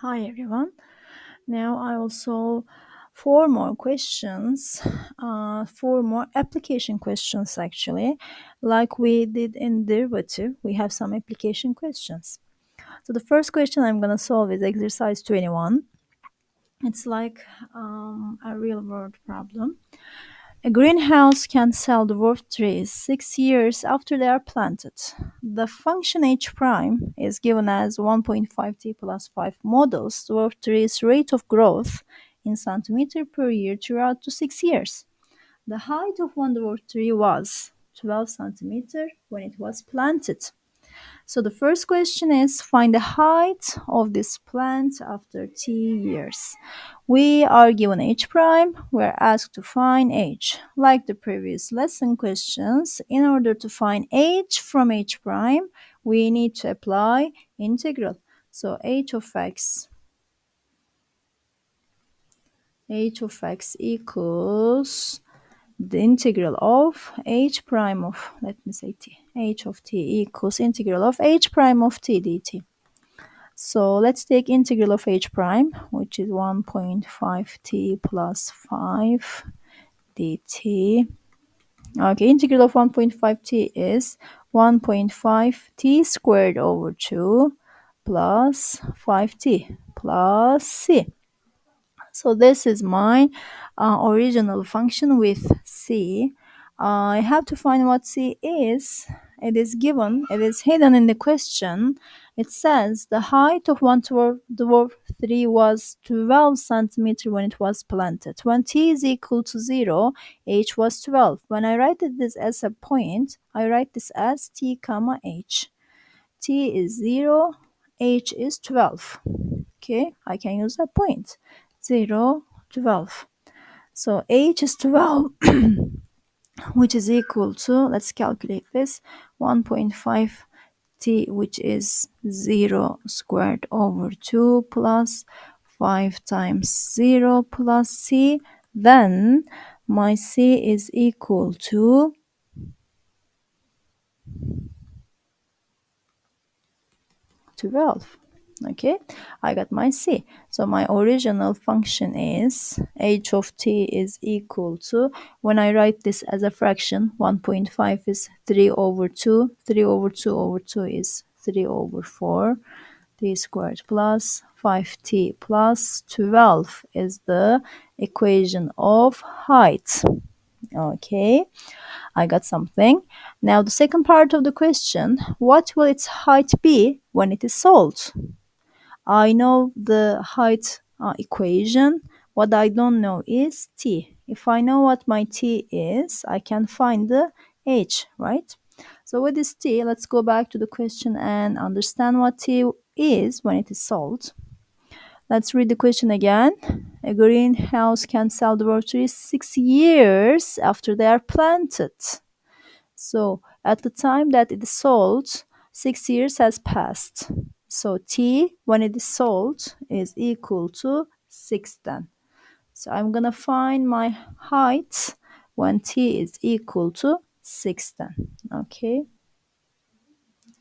Hi everyone. Now I will solve four more questions, four more application questions actually. Like we did in derivative, we have some application questions. So the first question I'm going to solve is exercise 21. It's like a real world problem. A greenhouse can sell dwarf trees 6 years after they are planted. The function h prime is given as 1.5t plus 5 models dwarf trees' rate of growth in centimeter per year throughout the 6 years. The height of one dwarf tree was 12 centimeter when it was planted. So the first question is find the height of this plant after t years. We are given h prime. We're asked to find h. Like the previous lesson questions, in order to find h from h prime, we need to apply integral. So h of x equals the integral of h prime of, let me say t, h of t equals integral of h prime of t dt. So let's take integral of h prime, which is 1.5t plus 5 dt. Okay, integral of 1.5t is 1.5t squared over 2 plus 5t plus c. So this is my original function with c. I have to find what c is. It is given, it is hidden in the question. It says the height of one dwarf tree was 12 centimeter when it was planted. When t is equal to 0, h was 12. When I write this as a point, I write this as t comma h. T is 0, h is 12. Okay, I can use that point. 0, 12. So h is 12, which is equal to, let's calculate this, 1.5 t, which is 0 squared over 2 plus 5 times 0 plus c. Then my c is equal to 12. Okay, I got my c. So my original function is h of t is equal to, when I write this as a fraction, 1.5 is 3 over 2, 3 over 2 over 2 is 3 over 4, t squared plus 5t plus 12 is the equation of height. Okay, I got something. Now the second part of the question, what will its height be when it is solved? I know the height equation. What I don't know is t. If I know what my t is, I can find the h, right? So with this t, let's go back to the question and understand what t is when it is solved. Let's read the question again. A greenhouse can sell dwarf trees 6 years after they are planted. So at the time that it is sold, 6 years has passed. So t, when it is sold, is equal to 6 then. So I'm going to find my height when t is equal to 6 then. Okay.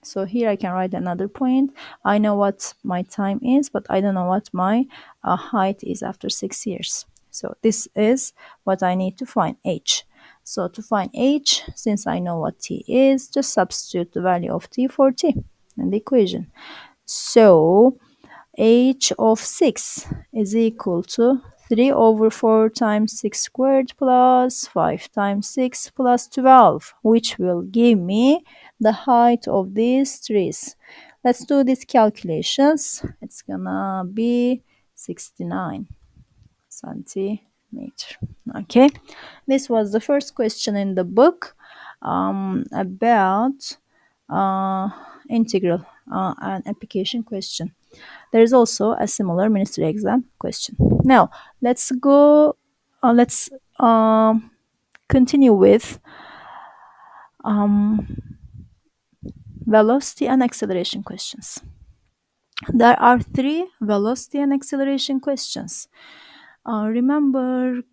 So here I can write another point. I know what my time is, but I don't know what my height is after 6 years. So this is what I need to find, h. So to find h, since I know what t is, just substitute the value of t for t in the equation. So h of 6 is equal to 3 over 4 times 6 squared plus 5 times 6 plus 12, which will give me the height of these trees. Let's do these calculations. It's gonna be 69 centimeter. Okay, this was the first question in the book about integral and application question. There is also a similar ministry exam question. Now let's continue with velocity and acceleration questions. There are three velocity and acceleration questions. Remember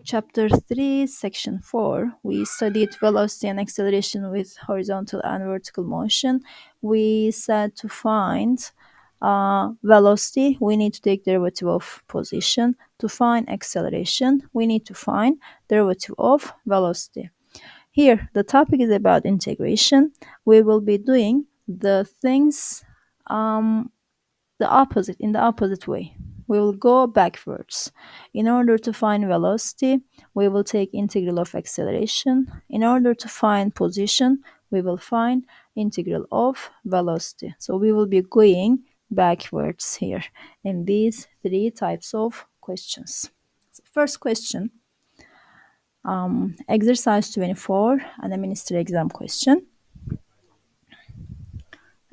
chapter 3, section 4, we studied velocity and acceleration with horizontal and vertical motion. We said to find velocity, we need to take derivative of position. To find acceleration, we need to find derivative of velocity. Here, the topic is about integration. We will be doing the things in the opposite way. We will go backwards. In order to find velocity, we will take integral of acceleration. In order to find position, we will find integral of velocity. So we will be going backwards here in these three types of questions. So first question, exercise 24, and a ministry exam question.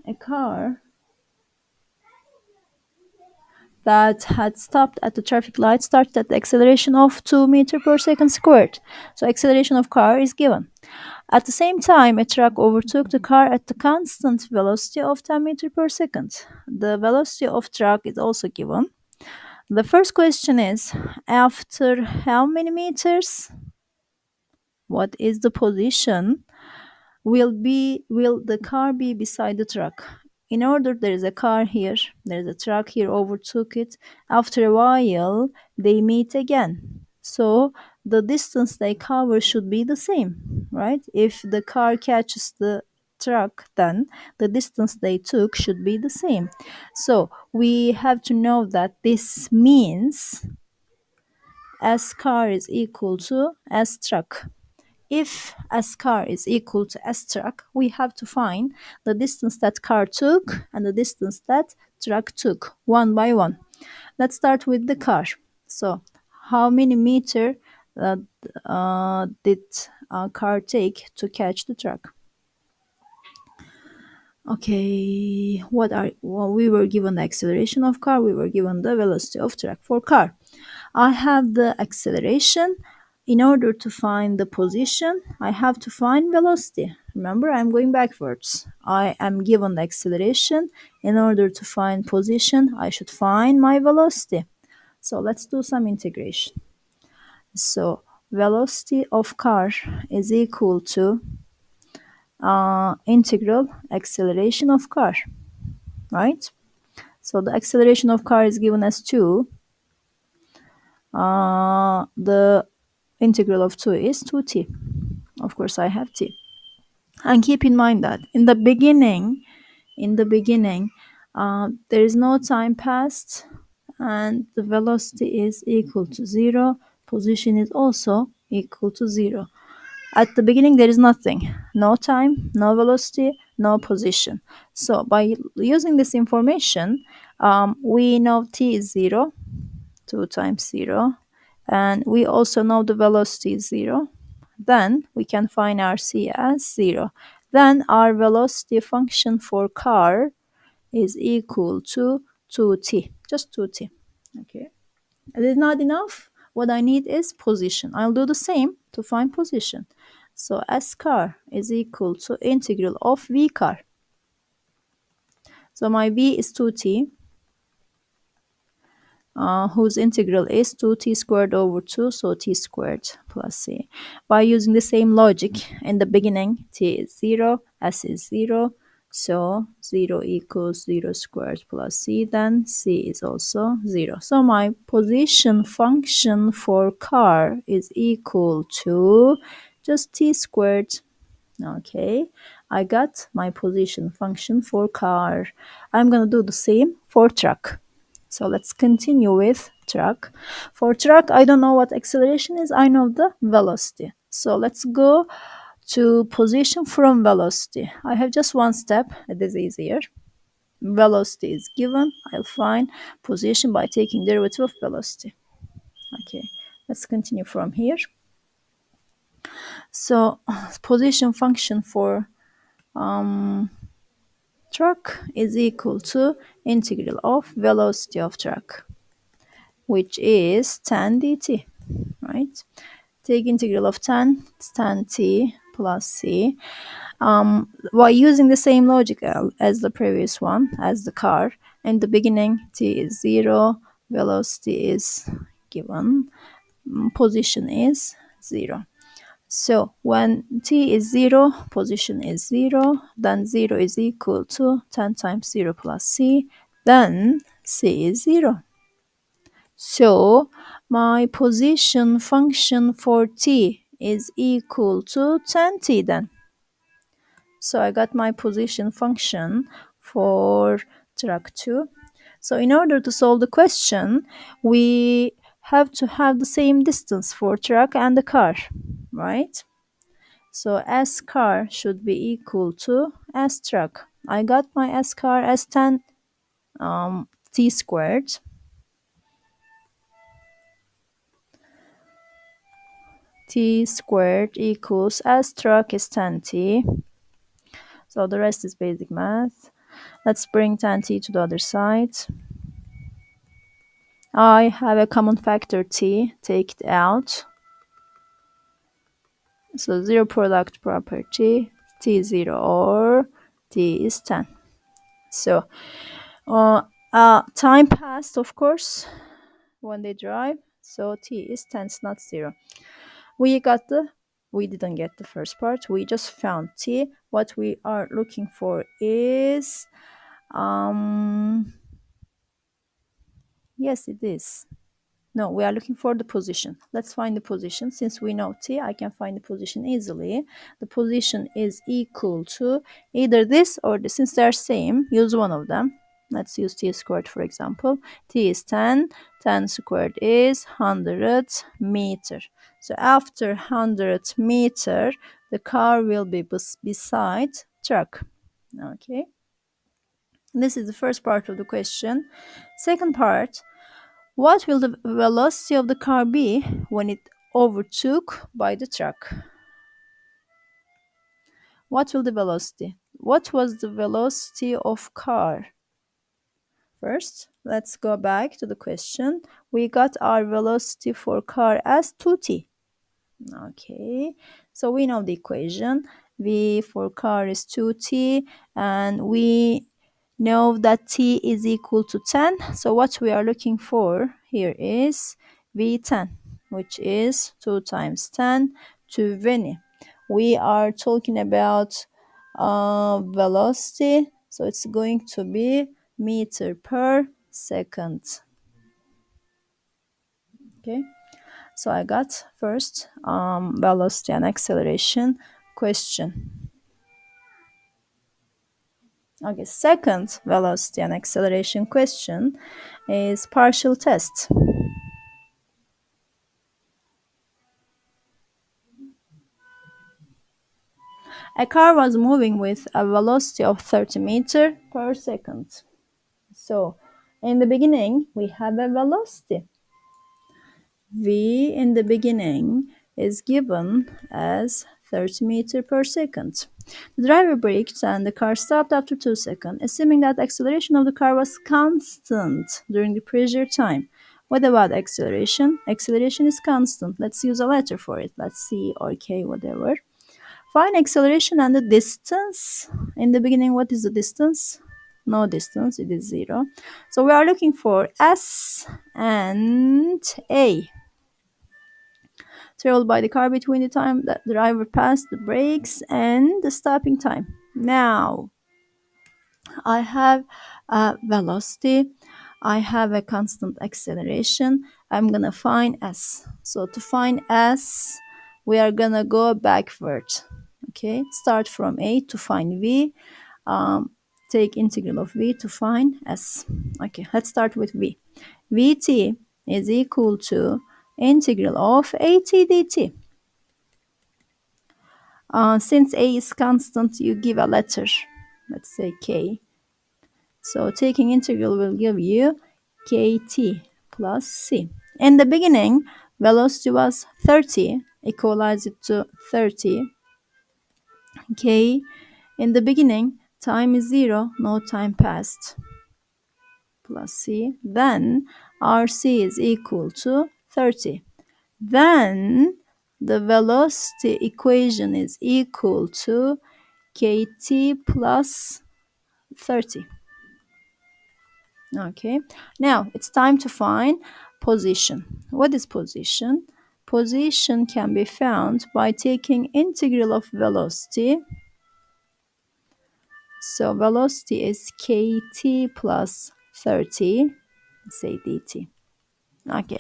A car that had stopped at the traffic light started at the acceleration of 2 meters per second squared. So acceleration of car is given. At the same time, a truck overtook the car at the constant velocity of 10 meters per second. The velocity of truck is also given. The first question is, after how many meters? What is the position? Will the car be beside the truck? In order, there is a car here, there is a truck here, overtook it. After a while, they meet again. So the distance they cover should be the same, right? If the car catches the truck, then the distance they took should be the same. So we have to know that this means S car is equal to S truck. If S car is equal to S truck, we have to find the distance that car took and the distance that truck took, one by one. Let's start with the car. So, how many meter did car take to catch the truck? Okay, we were given the acceleration of car, we were given the velocity of truck. For car, I have the acceleration. In order to find the position, I have to find velocity. Remember, I'm going backwards. I am given the acceleration. In order to find position, I should find my velocity. So let's do some integration. So velocity of car is equal to integral acceleration of car, right? So the acceleration of car is given as 2. The integral of 2 is 2t. Of course, I have t. And keep in mind that in the beginning, there is no time passed, and the velocity is equal to 0. Position is also equal to 0. At the beginning, there is nothing. No time, no velocity, no position. So by using this information, we know t is 0, 2 times 0. And we also know the velocity is 0. Then we can find our c as 0. Then our velocity function for car is equal to 2t. Just 2t. Okay. It is not enough. What I need is position. I'll do the same to find position. So S car is equal to integral of V car. So my V is 2t, whose integral is 2t squared over 2, so t squared plus c. By using the same logic, in the beginning, t is 0, s is 0, so 0 equals 0 squared plus c, then c is also 0. So my position function for car is equal to just t squared. Okay, I got my position function for car. I'm gonna do the same for truck. So let's continue with truck. For truck, I don't know what acceleration is. I know the velocity. So let's go to position from velocity. I have just one step. It is easier. Velocity is given. I'll find position by taking derivative of velocity. Okay, let's continue from here. So position function for truck is equal to integral of velocity of truck, which is 10 dt, right? Take integral of 10, it's 10t plus c. While using the same logic as the previous one, as the car, in the beginning t is 0, velocity is given, position is 0. So when t is 0, position is 0, then 0 is equal to 10 times 0 plus c. then c is 0. So my position function for t is equal to 10t then. So I got my position function for track 2. So in order to solve the question, we have to have the same distance for truck and the car, right? So S car should be equal to S truck. I got my S car as 10 t squared. T squared equals S truck is 10t. So the rest is basic math. Let's bring 10t to the other side. I have a common factor t, take it out. So zero product property, t is 0 or t is 10. So time passed, of course, when they drive. So t is 10, it's not 0. We didn't get the first part. We just found t. What we are looking for is, yes, it is. No, we are looking for the position. Let's find the position. Since we know t, I can find the position easily. The position is equal to either this or this. Since they're same, use one of them. Let's use t squared, for example. T is 10. 10 squared is 100 meter. So after 100 meter, the car will be beside truck. Okay. This is the first part of the question. Second part, what will the velocity of the car be when it overtook by the truck? What will the velocity? What was the velocity of car? First, let's go back to the question. We got our velocity for car as 2t. Okay, so we know the equation. V for car is 2t, and we know that t is equal to 10. So what we are looking for here is V10, which is 2 times 10 to 20. We are talking about velocity, so it's going to be meter per second. Okay. So I got first velocity and acceleration question. Okay, second velocity and acceleration question is partial test. A car was moving with a velocity of 30 meters per second. So in the beginning, we have a velocity. V in the beginning is given as 30 meters per second. The driver braked and the car stopped after 2 seconds, assuming that acceleration of the car was constant during the pressure time. What about acceleration? Acceleration is constant. Let's use a letter for it. Let's C or K, whatever. Find acceleration and the distance. In the beginning, what is the distance? No distance, it is 0. So we are looking for S and A. Traveled by the car between the time that the driver passed the brakes and the stopping time. Now, I have a velocity, I have a constant acceleration. I'm gonna find S. So to find S, we are gonna go backward. Okay, start from A to find V. Take integral of V to find S. Okay, let's start with V. Vt is equal to integral of at dt. Since a is constant, you give a letter. Let's say k. So taking integral will give you kt plus c. In the beginning, velocity was 30. Equalize it to 30. K. In the beginning, time is 0. No time passed. Plus c. Then rc is equal to 30. Then the velocity equation is equal to kt plus 30. Okay, now it's time to find position. What is position? Position can be found by taking integral of velocity. So velocity is kt plus 30, say dt. Okay.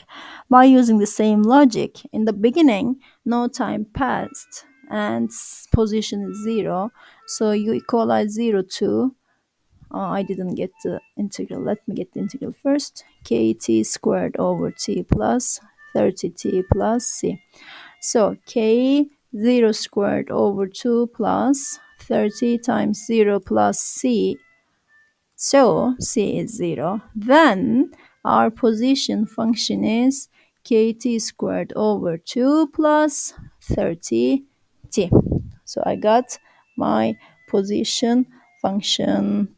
By using the same logic, in the beginning, no time passed and position is 0. So you equalize 0 to, I didn't get the integral. Let me get the integral first. Kt squared over t plus 30t plus c. So k 0 squared over 2 plus 30 times 0 plus c, so c is 0. Then our position function is kt squared over 2 plus 30t. So I got my position function.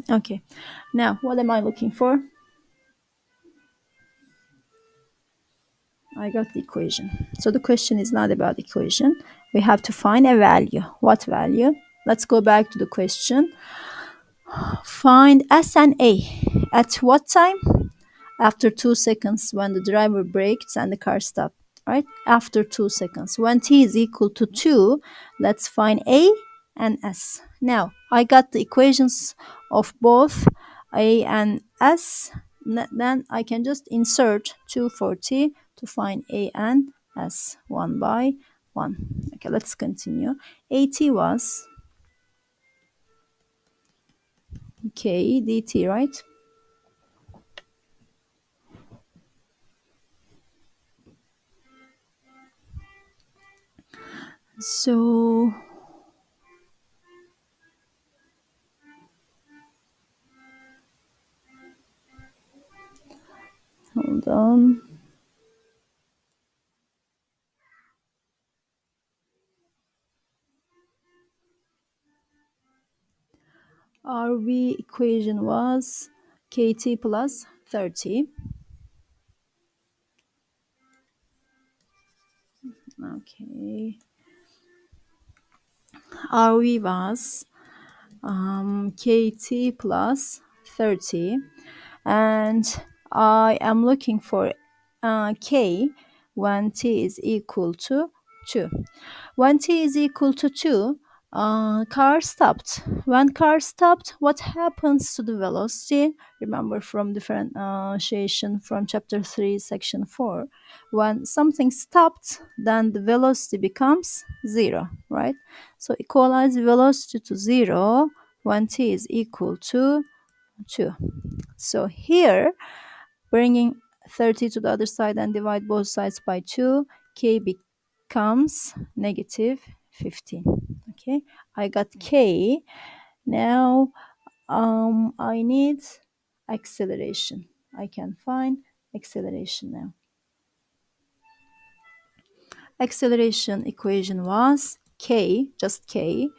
Okay, now what am I looking for? I got the equation. So the question is not about equation. We have to find a value. What value? Let's go back to the question. Find S and A. At what time? After 2 seconds when the driver brakes and the car stopped. Right? After 2 seconds. When t is equal to 2, let's find A and S. Now, I got the equations of both A and S. Then I can just insert 2 for t to find A and S one by one. Okay, let's continue. AT was K dt, right? So hold on. Our V equation was kt plus 30. Okay. Our V was kt plus 30. And I am looking for k when t is equal to 2. When t is equal to 2, car stopped. When car stopped, what happens to the velocity? Remember from differentiation from chapter 3, section 4. When something stopped, then the velocity becomes 0, right? So equalize velocity to 0 when t is equal to 2. So here, bringing 30 to the other side and divide both sides by 2, k becomes negative 15. Okay, I got k. Now I need acceleration. I can find acceleration now. Acceleration equation was k, just k.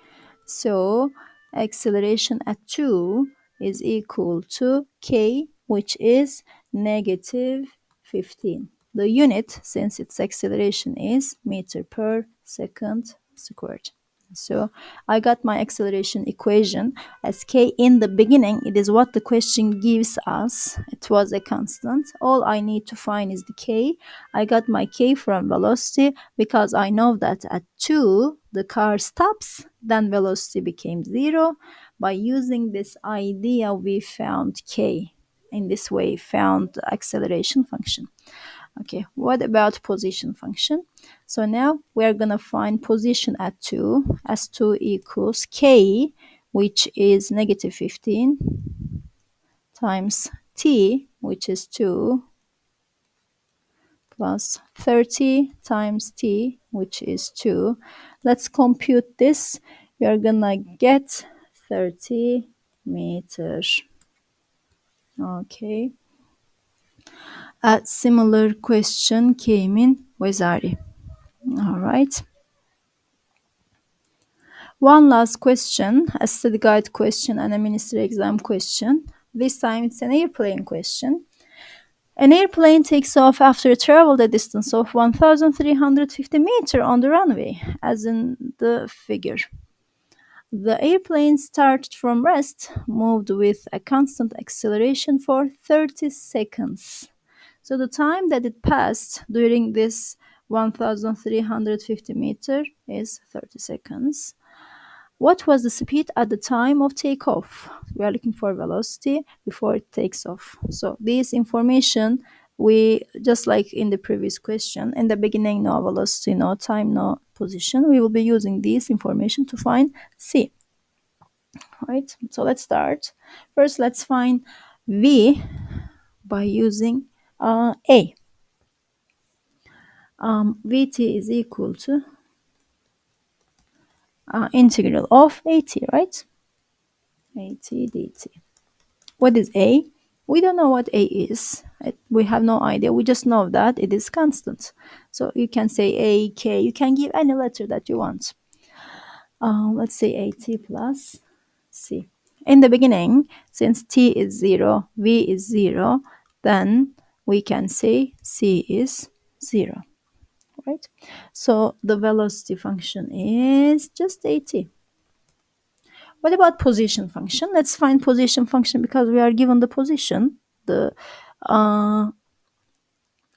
So acceleration at 2 is equal to k, which is negative 15. The unit, since its acceleration, is meter per second squared. So I got my acceleration equation as k in the beginning. It is what the question gives us. It was a constant. All I need to find is the k. I got my k from velocity because I know that at 2 the car stops, then velocity became 0. By using this idea, we found k. In this way, found the acceleration function. Okay, what about position function? So now we are going to find position at 2 as 2 equals k, which is negative 15, times t, which is 2, plus 30 times t, which is 2. Let's compute this. We are going to get 30 meters. Okay. A similar question came in Wezari. All right. One last question, a study guide question and a ministry exam question. This time it's an airplane question. An airplane takes off after it traveled a distance of 1,350 meters on the runway, as in the figure. The airplane started from rest, moved with a constant acceleration for 30 seconds. So the time that it passed during this 1,350 meter is 30 seconds. What was the speed at the time of takeoff? We are looking for velocity before it takes off. So this information, we just like in the previous question, in the beginning, no velocity, no time, no position. We will be using this information to find C. Right? So let's start. First, let's find V by using A. Vt is equal to integral of at, right? At dt. What is a? We don't know what a is. We have no idea. We just know that it is constant. So you can say a, k. You can give any letter that you want. Let's say at plus c. In the beginning, since t is 0, v is 0, then we can say c is 0. Right? So the velocity function is just at. What about position function? Let's find position function because we are given the position, the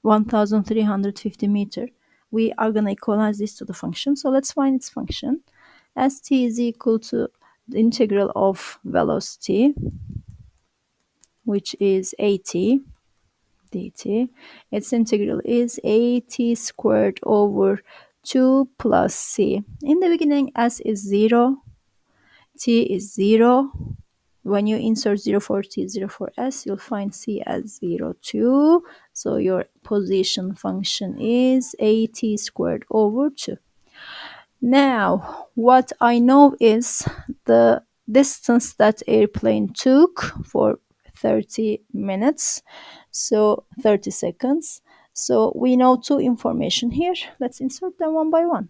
1350 meter. We are going to equalize this to the function. So let's find its function. St is equal to the integral of velocity, which is at dt. Its integral is at squared over 2 plus c. In the beginning, s is 0, t is 0. When you insert 0 for t, 0 for s, you'll find c as 0, 2. So your position function is at squared over 2. Now, what I know is the distance that airplane took for 30 minutes, so 30 seconds. So we know two information here. Let's insert them one by one.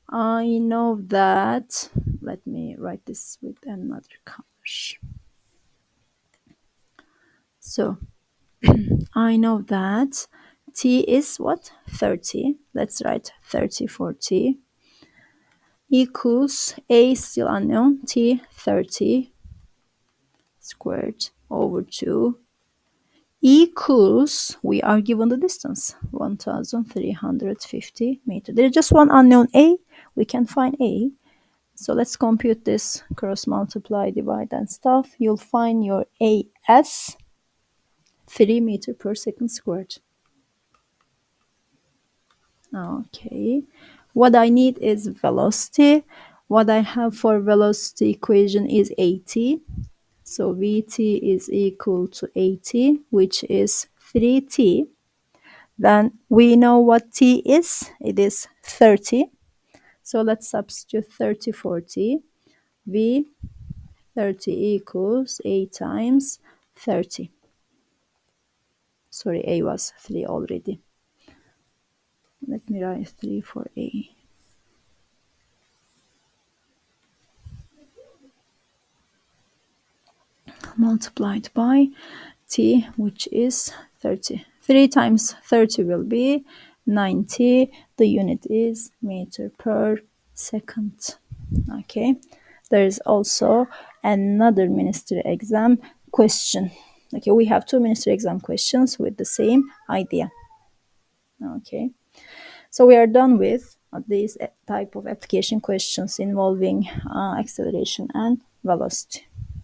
I know that, let me write this with another color. So I know that t is what? 30. Let's write 30 for t equals a still unknown, t 30 squared over 2 equals, we are given the distance, 1350 meters. There's just one unknown a. We can find a. So let's compute this, cross multiply, divide and stuff. You'll find your a as 3 meter per second squared. Okay. What I need is velocity. What I have for velocity equation is at. So Vt is equal to at, which is 3t. Then we know what t is. It is 30. So let's substitute 30 for t. V 30 equals a times 30. Sorry, a was 3 already. Let me write 3 for a. Multiplied by t, which is 30. 3 times 30 will be 90. The unit is meter per second. Okay. There is also another ministry exam question. Okay, we have two ministry exam questions with the same idea. Okay. So we are done with these type of application questions involving acceleration and velocity.